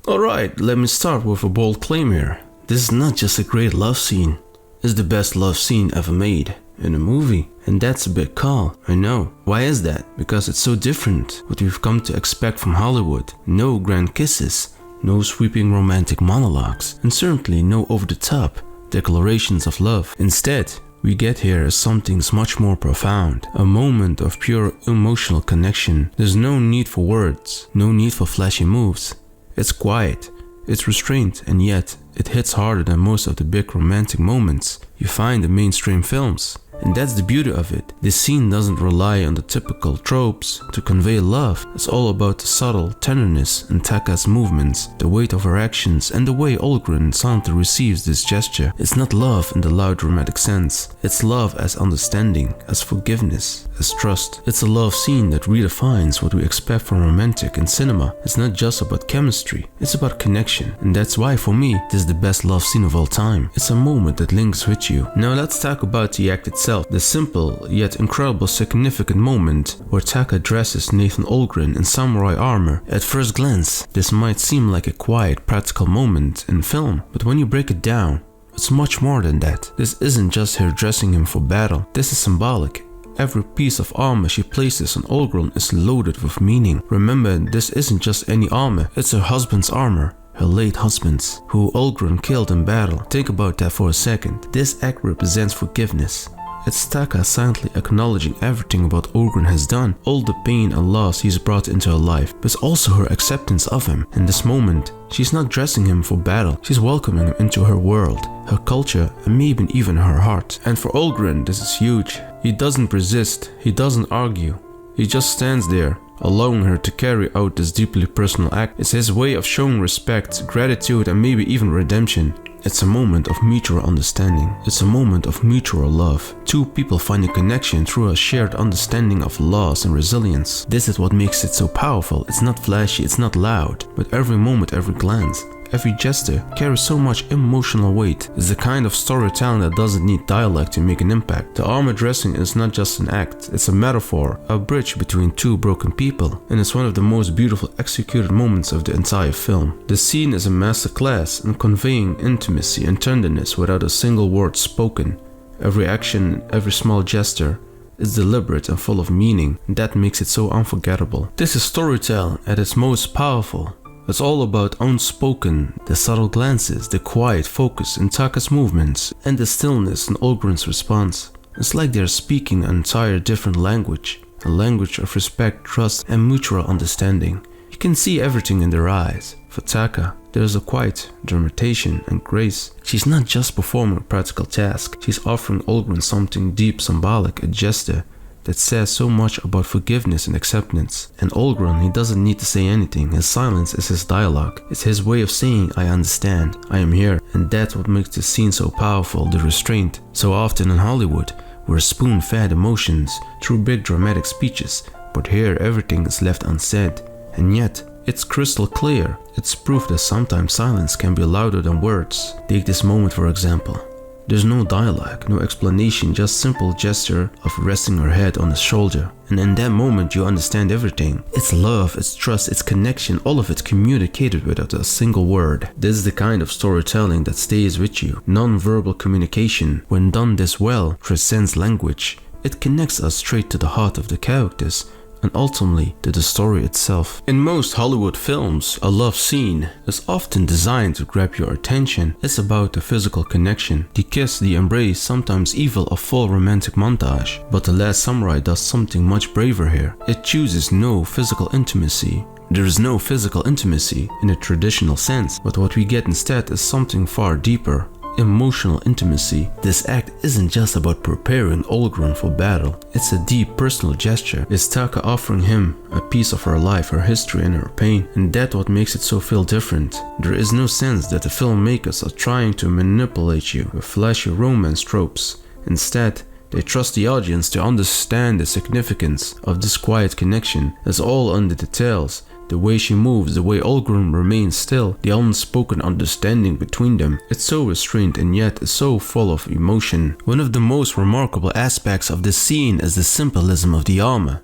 Alright, let me start with a bold claim here. This is not just a great love scene, it's the best love scene ever made in a movie. And that's a big call, I know. Why is that? Because it's so different what we've come to expect from Hollywood. No grand kisses, no sweeping romantic monologues, and certainly no over-the-top declarations of love. Instead, we get here as something much more profound, a moment of pure emotional connection. There's no need for words, no need for flashy moves. It's quiet, it's restrained, and yet it hits harder than most of the big romantic moments you find in mainstream films. And that's the beauty of it. This scene doesn't rely on the typical tropes to convey love. It's all about the subtle tenderness in Taka's movements, the weight of her actions, and the way Algren silently receives this gesture. It's not love in the loud dramatic sense. It's love as understanding, as forgiveness, as trust. It's a love scene that redefines what we expect from romantic in cinema. It's not just about chemistry, it's about connection. And that's why for me, this is the best love scene of all time. It's a moment that links with you. Now let's talk about the act itself. The simple yet incredible significant moment where Taka dresses Nathan Algren in samurai armor. At first glance, this might seem like a quiet, practical moment in film, but when you break it down, it's much more than that. This isn't just her dressing him for battle, this is symbolic. Every piece of armor she places on Algren is loaded with meaning. Remember, this isn't just any armor, it's her husband's armor. Her late husband's, who Algren killed in battle. Think about that for a second. This act represents forgiveness. It's Taka silently acknowledging everything about Algren has done, all the pain and loss he's brought into her life, but also her acceptance of him. In this moment, she's not dressing him for battle, she's welcoming him into her world, her culture, and maybe even her heart. And for Algren, this is huge. He doesn't resist, he doesn't argue, he just stands there, allowing her to carry out this deeply personal act. It's his way of showing respect, gratitude, and maybe even redemption. It's a moment of mutual understanding. It's a moment of mutual love. Two people find a connection through a shared understanding of loss and resilience. This is what makes it so powerful. It's not flashy, it's not loud, but every moment, every glance, every gesture carries so much emotional weight. It's the kind of storytelling that doesn't need dialogue to make an impact. The armor dressing is not just an act, it's a metaphor, a bridge between two broken people, and it's one of the most beautiful executed moments of the entire film. The scene is a masterclass in conveying intimacy and tenderness without a single word spoken. Every action, every small gesture is deliberate and full of meaning, and that makes it so unforgettable. This is storytelling at its most powerful. It's all about unspoken, the subtle glances, the quiet focus in Taka's movements, and the stillness in Algren's response. It's like they're speaking an entire different language, a language of respect, trust, and mutual understanding. You can see everything in their eyes. For Taka, there's a quiet dramatization and grace. She's not just performing a practical task, she's offering Algren something deep, symbolic, a gesture that says so much about forgiveness and acceptance. And Algren, he doesn't need to say anything. His silence is his dialogue. It's his way of saying, I understand, I am here. And that's what makes this scene so powerful, the restraint. So often in Hollywood, we're spoon-fed emotions through big dramatic speeches, but here everything is left unsaid. And yet, it's crystal clear. It's proof that sometimes silence can be louder than words. Take this moment for example. There's no dialogue, no explanation, just simple gesture of resting her head on his shoulder. And in that moment you understand everything. It's love, it's trust, it's connection, all of it communicated without a single word. This is the kind of storytelling that stays with you. Non-verbal communication, when done this well, transcends language. It connects us straight to the heart of the characters, and ultimately to the story itself. In most Hollywood films, a love scene is often designed to grab your attention. It's about the physical connection, the kiss, the embrace, sometimes even a full romantic montage. But The Last Samurai does something much braver here. It chooses no physical intimacy. There is no physical intimacy in a traditional sense, but what we get instead is something far deeper. Emotional intimacy. This act isn't just about preparing Algren for battle, it's a deep personal gesture. It's Taka offering him a piece of her life, her history and her pain, and that's what makes it so feel different. There is no sense that the filmmakers are trying to manipulate you with flashy romance tropes. Instead, they trust the audience to understand the significance of this quiet connection. It's all in the details. The way she moves, the way Algren remains still, the unspoken understanding between them. It's so restrained and yet it's so full of emotion. One of the most remarkable aspects of this scene is the symbolism of the armor.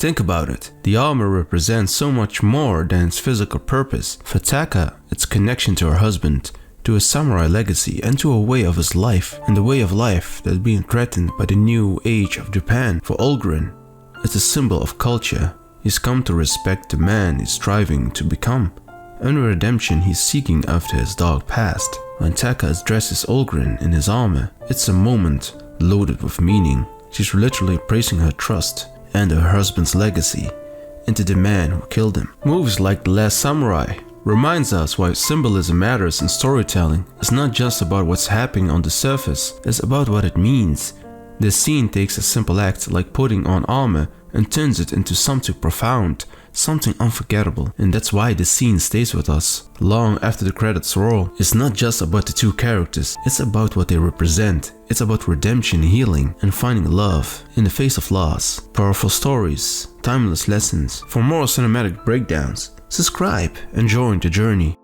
Think about it. The armor represents so much more than its physical purpose. For Taka, its connection to her husband, to a samurai legacy, and to a way of his life, and the way of life that's being threatened by the new age of Japan. For Algren, it's a symbol of culture. He's come to respect the man he's striving to become, and the redemption he's seeking after his dark past. When Taka dresses Algren in his armor, it's a moment loaded with meaning. She's literally placing her trust and her husband's legacy into the man who killed him. Movies like The Last Samurai reminds us why symbolism matters in storytelling. It's not just about what's happening on the surface, it's about what it means. This scene takes a simple act like putting on armor and turns it into something profound, something unforgettable. And that's why the scene stays with us long after the credits roll. It's not just about the two characters, it's about what they represent. It's about redemption, healing, and finding love in the face of loss. Powerful stories, timeless lessons. For more cinematic breakdowns, subscribe and join the journey.